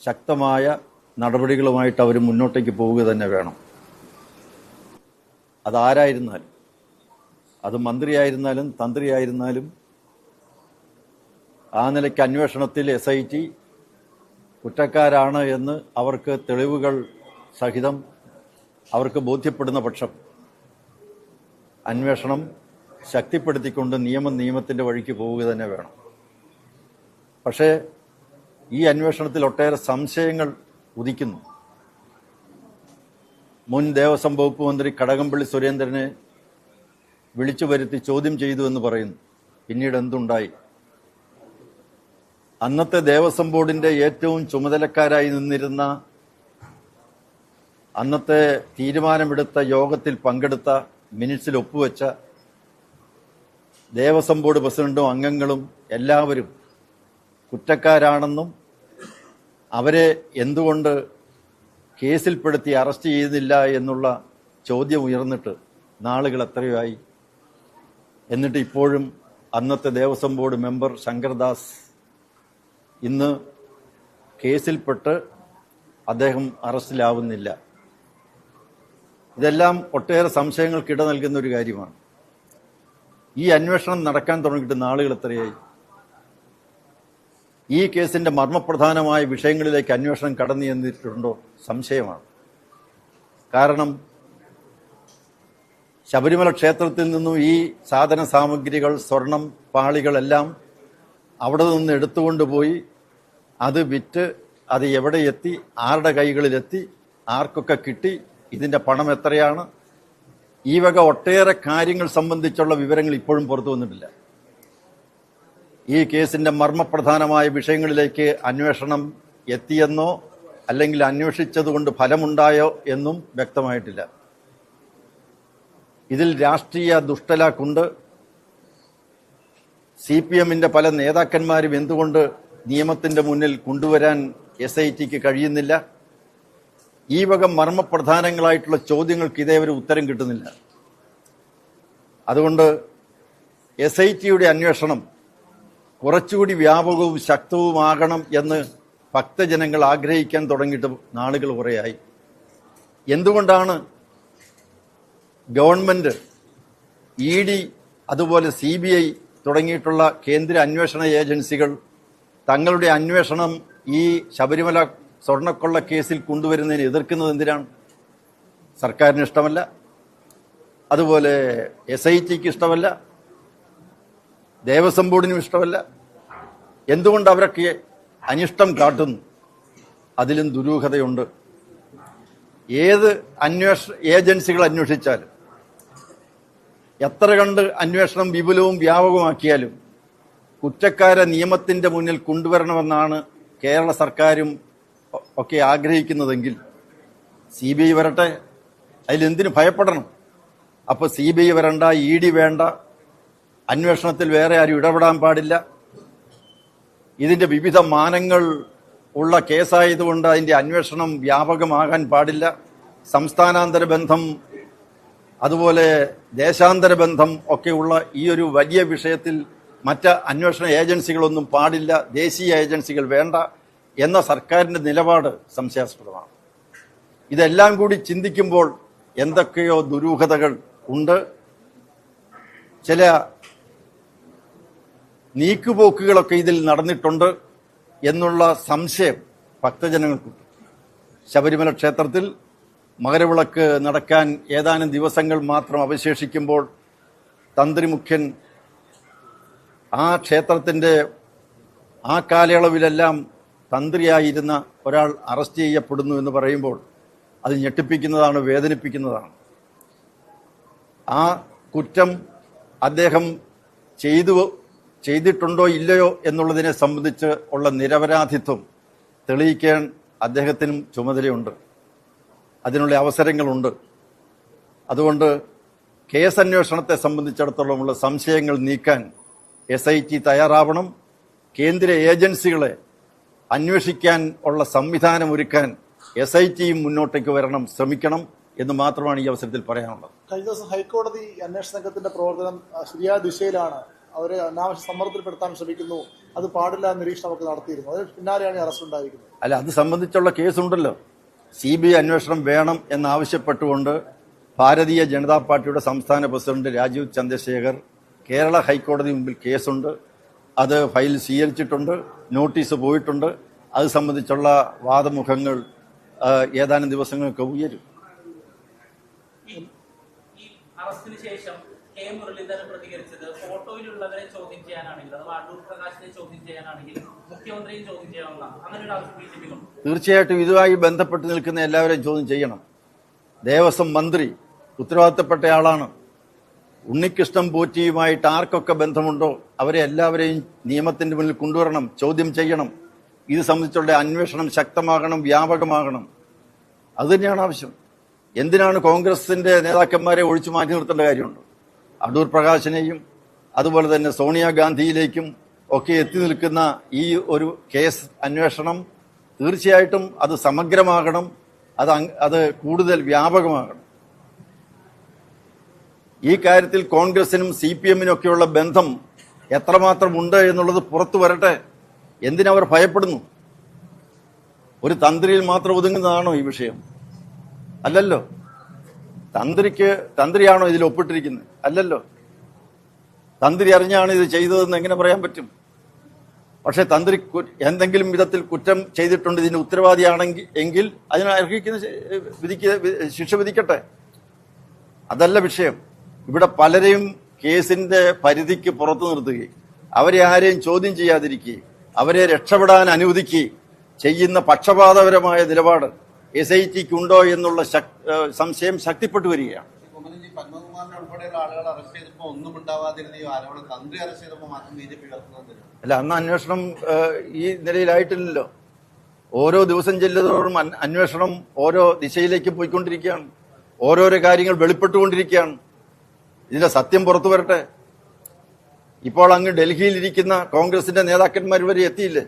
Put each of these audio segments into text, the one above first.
ശക്തമായ നടപടികളുമായിട്ട് അവർ മുന്നോട്ടേക്ക് പോവുക തന്നെ വേണം. അതാരായിരുന്നാലും, അത് മന്ത്രിയായിരുന്നാലും തന്ത്രിയായിരുന്നാലും ആ നിലയ്ക്ക് അന്വേഷണത്തിൽ SIT കുറ്റക്കാരാണ് എന്ന് അവർക്ക് തെളിവുകൾ സഹിതം അവർക്ക് ബോധ്യപ്പെടുന്ന പക്ഷം അന്വേഷണം ശക്തിപ്പെടുത്തിക്കൊണ്ട് നിയമത്തിൻ്റെ വഴിക്ക് പോവുക തന്നെ വേണം. പക്ഷേ ഈ അന്വേഷണത്തിൽ ഒട്ടേറെ സംശയങ്ങൾ ഉദിക്കുന്നു. മുൻ ദേവസ്വം വകുപ്പ് മന്ത്രി കടകംപള്ളി സുരേന്ദ്രനെ വിളിച്ചു വരുത്തി ചോദ്യം ചെയ്തു എന്ന് പറയുന്നു. പിന്നീട് എന്തുണ്ടായി? അന്നത്തെ ദേവസ്വം ബോർഡിന്റെ ഏറ്റവും ചുമതലക്കാരായി നിന്നിരുന്ന, അന്നത്തെ തീരുമാനമെടുത്ത യോഗത്തിൽ പങ്കെടുത്ത, മിനിറ്റ്സിൽ ഒപ്പുവെച്ച ദേവസ്വം ബോർഡ് പ്രസിഡന്റും അംഗങ്ങളും എല്ലാവരും കുറ്റക്കാരാണെന്നും അവരെ എന്തുകൊണ്ട് കേസിൽപ്പെടുത്തി അറസ്റ്റ് ചെയ്യുന്നില്ല എന്നുള്ള ചോദ്യം ഉയർന്നിട്ട് നാളുകൾ എത്രയായി. എന്നിട്ട് ഇപ്പോഴും അന്നത്തെ ദേവസ്വം ബോർഡ് മെമ്പർ ശങ്കർദാസ് ഇന്ന് കേസിൽപ്പെട്ട് അദ്ദേഹം അറസ്റ്റിലാവുന്നില്ല. ഇതെല്ലാം ഒട്ടേറെ സംശയങ്ങൾക്കിട നൽകുന്ന ഒരു കാര്യമാണ്. ഈ അന്വേഷണം നടക്കാൻ തുടങ്ങിയിട്ട് നാളുകൾ എത്രയായി? ഈ കേസിന്റെ മർമ്മപ്രധാനമായ വിഷയങ്ങളിലേക്ക് അന്വേഷണം കടന്നു ചെന്നിട്ടുണ്ടോ? സംശയമാണ്. കാരണം ശബരിമല ക്ഷേത്രത്തിൽ നിന്നും ഈ സാധന സാമഗ്രികൾ, സ്വർണം, പാളികളെല്ലാം അവിടെ നിന്ന് എടുത്തുകൊണ്ടുപോയി അത് വിറ്റ് അത് എവിടെ എത്തി, ആരുടെ കൈകളിലെത്തി, ആർക്കൊക്കെ കിട്ടി, ഇതിന്റെ പണം എത്രയാണ്, ഈ വക ഒട്ടേറെ കാര്യങ്ങൾ സംബന്ധിച്ചുള്ള വിവരങ്ങൾ ഇപ്പോഴും പുറത്തു വന്നിട്ടില്ല. ഈ കേസിന്റെ മർമ്മപ്രധാനമായ വിഷയങ്ങളിലേക്ക് അന്വേഷണം എത്തിയെന്നോ അല്ലെങ്കിൽ അന്വേഷിച്ചതുകൊണ്ട് ഫലമുണ്ടായോ എന്നും വ്യക്തമായിട്ടില്ല. ഇതിൽ രാഷ്ട്രീയ ദുഷ്ടലാക്കുണ്ട്. CPMന്റെ പല നേതാക്കന്മാരും എന്തുകൊണ്ട് നിയമത്തിന്റെ മുന്നിൽ കൊണ്ടുവരാൻ SITക്ക് കഴിയുന്നില്ല? ഈ വക മർമ്മപ്രധാനങ്ങളായിട്ടുള്ള ചോദ്യങ്ങൾക്ക് ഇതേവരെ ഉത്തരം കിട്ടുന്നില്ല. അതുകൊണ്ട് SITയുടെ അന്വേഷണം കുറച്ചുകൂടി വ്യാപകവും ശക്തവുമാകണം എന്ന് ഭക്തജനങ്ങൾ ആഗ്രഹിക്കാൻ തുടങ്ങിയിട്ട് നാളുകൾ കുറേയായി. എന്തുകൊണ്ടാണ് ഗവൺമെന്റ്, ED, അതുപോലെ CBI തുടങ്ങിയിട്ടുള്ള കേന്ദ്ര അന്വേഷണ ഏജൻസികൾ തങ്ങളുടെ അന്വേഷണം ഈ ശബരിമല സ്വർണ്ണക്കൊള്ള കേസിൽ കൊണ്ടുവരുന്നതിന് എതിർക്കുന്നത് എന്തിനാണ്? സർക്കാരിന് ഇഷ്ടമല്ല, അതുപോലെ SITക്ക് ഇഷ്ടമല്ല, ദേവസ്വം ബോർഡിനും ഇഷ്ടമല്ല. എന്തുകൊണ്ട് അവരൊക്കെ അനിഷ്ടം കാട്ടുന്നു? അതിലും ദുരൂഹതയുണ്ട്. ഏത് ഏജൻസികൾ അന്വേഷിച്ചാലും, എത്ര കണ്ട് അന്വേഷണം വിപുലവും വ്യാപകമാക്കിയാലും കുറ്റക്കാരെ നിയമത്തിന്റെ മുന്നിൽ കൊണ്ടുവരണമെന്നാണ് കേരള സർക്കാരും ഒക്കെ ആഗ്രഹിക്കുന്നതെങ്കിൽ CBI വരട്ടെ. അതിലെന്തിനു ഭയപ്പെടണം? അപ്പോൾ CBI വരണ്ട, ED വേണ്ട, അന്വേഷണത്തിൽ വേറെ ആരും ഇടപെടാൻ പാടില്ല. ഇതിന്റെ വിവിധ മാനങ്ങൾ ഉള്ള കേസായതുകൊണ്ട് അതിന്റെ അന്വേഷണം വ്യാപകമാകാൻ പാടില്ല. സംസ്ഥാനാന്തര ബന്ധം, അതുപോലെ ദേശാന്തര ബന്ധം ഒക്കെയുള്ള ഈ ഒരു വലിയ വിഷയത്തിൽ മറ്റ് അന്വേഷണ ഏജൻസികളൊന്നും പാടില്ല, ദേശീയ ഏജൻസികൾ വേണ്ട എന്ന സർക്കാരിന്റെ നിലപാട് സംശയാസ്പദമാണ്. ഇതെല്ലാം കൂടി ചിന്തിക്കുമ്പോൾ എന്തൊക്കെയോ ദുരൂഹതകൾ ഉണ്ട്. ചില നീക്കുപോക്കുകളൊക്കെ ഇതിൽ നടന്നിട്ടുണ്ട് എന്നുള്ള സംശയം ഭക്തജനങ്ങൾക്കുണ്ട്. ശബരിമല ക്ഷേത്രത്തിൽ മകരവിളക്ക് നടക്കാൻ ഏതാനും ദിവസങ്ങൾ മാത്രം അവശേഷിക്കുമ്പോൾ തന്ത്രി മുഖ്യൻ ആ ക്ഷേത്രത്തിന്റെ ആ കാലയളവിലെല്ലാം തന്ത്രിയായിരുന്ന ഒരാൾ അറസ്റ്റ് ചെയ്യപ്പെടുന്നു എന്ന് പറയുമ്പോൾ അത് ഞെട്ടിപ്പിക്കുന്നതാണ്, വേദനിപ്പിക്കുന്നതാണ്. ആ കുറ്റം അദ്ദേഹം ചെയ്തിട്ടുണ്ടോ ഇല്ലയോ എന്നുള്ളതിനെ സംബന്ധിച്ച് ഉള്ള നിരപരാധിത്വം തെളിയിക്കാൻ അദ്ദേഹത്തിനും ചുമതലയുണ്ട്, അതിനുള്ള അവസരങ്ങളുണ്ട്. അതുകൊണ്ട് കേസന്വേഷണത്തെ സംബന്ധിച്ചിടത്തോളമുള്ള സംശയങ്ങൾ നീക്കാൻ SIT തയ്യാറാവണം. കേന്ദ്ര ഏജൻസികളെ അന്വേഷിക്കാൻ ഉള്ള സംവിധാനമൊരുക്കാൻ SITയും മുന്നോട്ടേക്ക് വരണം, ശ്രമിക്കണം എന്ന് മാത്രമാണ് ഈ അവസരത്തിൽ പറയാനുള്ളത്. കഴിഞ്ഞ ദിവസം ഹൈക്കോടതി അന്വേഷണ സംഘത്തിന്റെ പ്രവർത്തനം ശരിയായ ദിശയിലാണ്, അവരെ അനാവശ്യ സമ്മർദ്ദത്തിൽപ്പെടുത്താൻ ശ്രമിക്കുന്നു അത് പാടില്ല എന്ന നിരീക്ഷണം നമുക്ക് നടത്തിയിരുന്നു. അതിന് പിന്നാലെയാണ് ഈ അറസ്റ്റ് ഉണ്ടായിരിക്കുന്നത്. അല്ല, അത് സംബന്ധിച്ചുള്ള കേസുണ്ടല്ലോ. CBI അന്വേഷണം വേണം എന്നാവശ്യപ്പെട്ടുകൊണ്ട് ഭാരതീയ ജനതാ പാർട്ടിയുടെ സംസ്ഥാന പ്രസിഡന്റ് രാജീവ് ചന്ദ്രശേഖർ കേരള ഹൈക്കോടതി മുമ്പിൽ കേസുണ്ട്. അത് ഫയൽ സ്വീകരിച്ചിട്ടുണ്ട്, നോട്ടീസ് പോയിട്ടുണ്ട്. അത് സംബന്ധിച്ചുള്ള വാദമുഖങ്ങൾ ഏതാനും ദിവസങ്ങൾക്ക് ഉയരും. അറസ്റ്റിന് ശേഷം കെ മുരളീധരൻ പ്രതികരിച്ചത് ഫോട്ടോയിലുള്ളവരെ ചോദ്യം ചെയ്യാനാണെങ്കിൽ, അഥവാ അടൂർ പ്രകാശിനെ ചോദ്യം ചെയ്യാനാണെങ്കിൽ മുഖ്യമന്ത്രിയും ചോദ്യം ചെയ്യാവുന്നതാണ്. അങ്ങനെ ഒരു ആവശ്യം BJP-ക്കുണ്ട്. തീർച്ചയായിട്ടും ഇതുമായി ബന്ധപ്പെട്ട് നിൽക്കുന്ന എല്ലാവരെയും ചോദ്യം ചെയ്യണം. ദേവസ്വം മന്ത്രി ഉത്തരവാദിത്തപ്പെട്ടയാളാണ്. ഉണ്ണികൃഷ്ണൻ പോറ്റിയുമായിട്ട് ആർക്കൊക്കെ ബന്ധമുണ്ടോ അവരെ എല്ലാവരെയും നിയമത്തിന്റെ മുന്നിൽ കൊണ്ടുവരണം, ചോദ്യം ചെയ്യണം. ഇത് സംബന്ധിച്ചുള്ള അന്വേഷണം ശക്തമാകണം, വ്യാപകമാകണം. അതുതന്നെയാണ് ആവശ്യം. എന്തിനാണ് കോൺഗ്രസിന്റെ നേതാക്കന്മാരെ ഒഴിച്ചു മാറ്റി നിർത്തേണ്ട കാര്യമുണ്ട്? അടൂർ പ്രകാശിനെയും അതുപോലെ തന്നെ സോണിയാഗാന്ധിയിലേക്കും ഒക്കെ എത്തി നിൽക്കുന്ന ഈ ഒരു കേസ് അന്വേഷണം തീർച്ചയായിട്ടും അത് സമഗ്രമാകണം, അത് കൂടുതൽ വ്യാപകമാകണം. ഈ കാര്യത്തിൽ കോൺഗ്രസിനും CPM-നും ഒക്കെയുള്ള ബന്ധം എത്രമാത്രം ഉണ്ട് എന്നുള്ളത് പുറത്തു വരട്ടെ. എന്തിനവർ ഭയപ്പെടുന്നു? ഒരു തന്ത്രിയിൽ മാത്രം ഒതുങ്ങുന്നതാണോ ഈ വിഷയം? അല്ലല്ലോ. തന്ത്രിയാണോ ഇതിൽ ഒപ്പിട്ടിരിക്കുന്നത്? അല്ലല്ലോ. തന്ത്രി അറിഞ്ഞാണ് ഇത് ചെയ്തതെന്ന് എങ്ങനെ പറയാൻ പറ്റും? പക്ഷെ തന്ത്രി എന്തെങ്കിലും വിധത്തിൽ കുറ്റം ചെയ്തിട്ടുണ്ട്, ഇതിന് ഉത്തരവാദിയാണെങ്കിൽ എങ്കിൽ അതിന് അർഹിക്കുന്ന ശിക്ഷ വിധിക്കട്ടെ. അതല്ല വിഷയം. ഇവിടെ പലരെയും കേസിന്റെ പരിധിക്ക് പുറത്തു നിർത്തുകയും അവരെ ആരെയും ചോദ്യം ചെയ്യാതിരിക്കുകയും അവരെ രക്ഷപ്പെടാൻ അനുവദിക്കുകയും ചെയ്യുന്ന പക്ഷപാതപരമായ നിലപാട് SITക്ക് ഉണ്ടോ എന്നുള്ള സംശയം ശക്തിപ്പെട്ടു വരികയാണ്. അല്ല, അന്ന് അന്വേഷണം ഈ നിലയിലായിട്ടില്ലല്ലോ. ഓരോ ദിവസം ചെല്ലുന്നതോറും അന്വേഷണം ഓരോ ദിശയിലേക്ക് പോയിക്കൊണ്ടിരിക്കുകയാണ്. ഓരോരോ കാര്യങ്ങൾ വെളിപ്പെട്ടുകൊണ്ടിരിക്കുകയാണ്. ഇതിന്റെ സത്യം പുറത്തു വരട്ടെ. ഇപ്പോൾ അങ്ങ് ഡൽഹിയിലിരിക്കുന്ന കോൺഗ്രസിന്റെ നേതാക്കന്മാർ വരെ എത്തിയില്ലേ?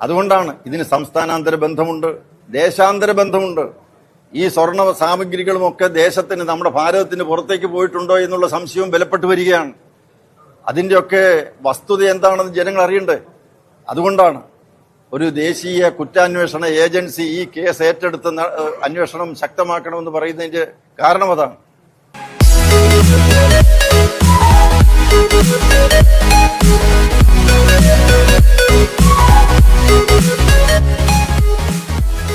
അതുകൊണ്ടാണ് ഇതിന് സംസ്ഥാനാന്തര ബന്ധമുണ്ട്, ദേശാന്തര ബന്ധമുണ്ട്. ഈ സ്വർണ്ണ സാമഗ്രികളുമൊക്കെ ദേശത്തിന്, നമ്മുടെ ഭാരതത്തിന് പുറത്തേക്ക് പോയിട്ടുണ്ടോ എന്നുള്ള സംശയവും ബലപ്പെട്ടു വരികയാണ്. അതിന്റെയൊക്കെ വസ്തുത എന്താണെന്ന് ജനങ്ങൾ അറിയണ്ടേ? അതുകൊണ്ടാണ് ഒരു ദേശീയ കുറ്റാന്വേഷണ ഏജൻസി ഈ കേസ് ഏറ്റെടുത്ത് അന്വേഷണം ശക്തമാക്കണമെന്ന് പറയുന്നതിന്റെ കാരണം അതാണ്. We'll be right back.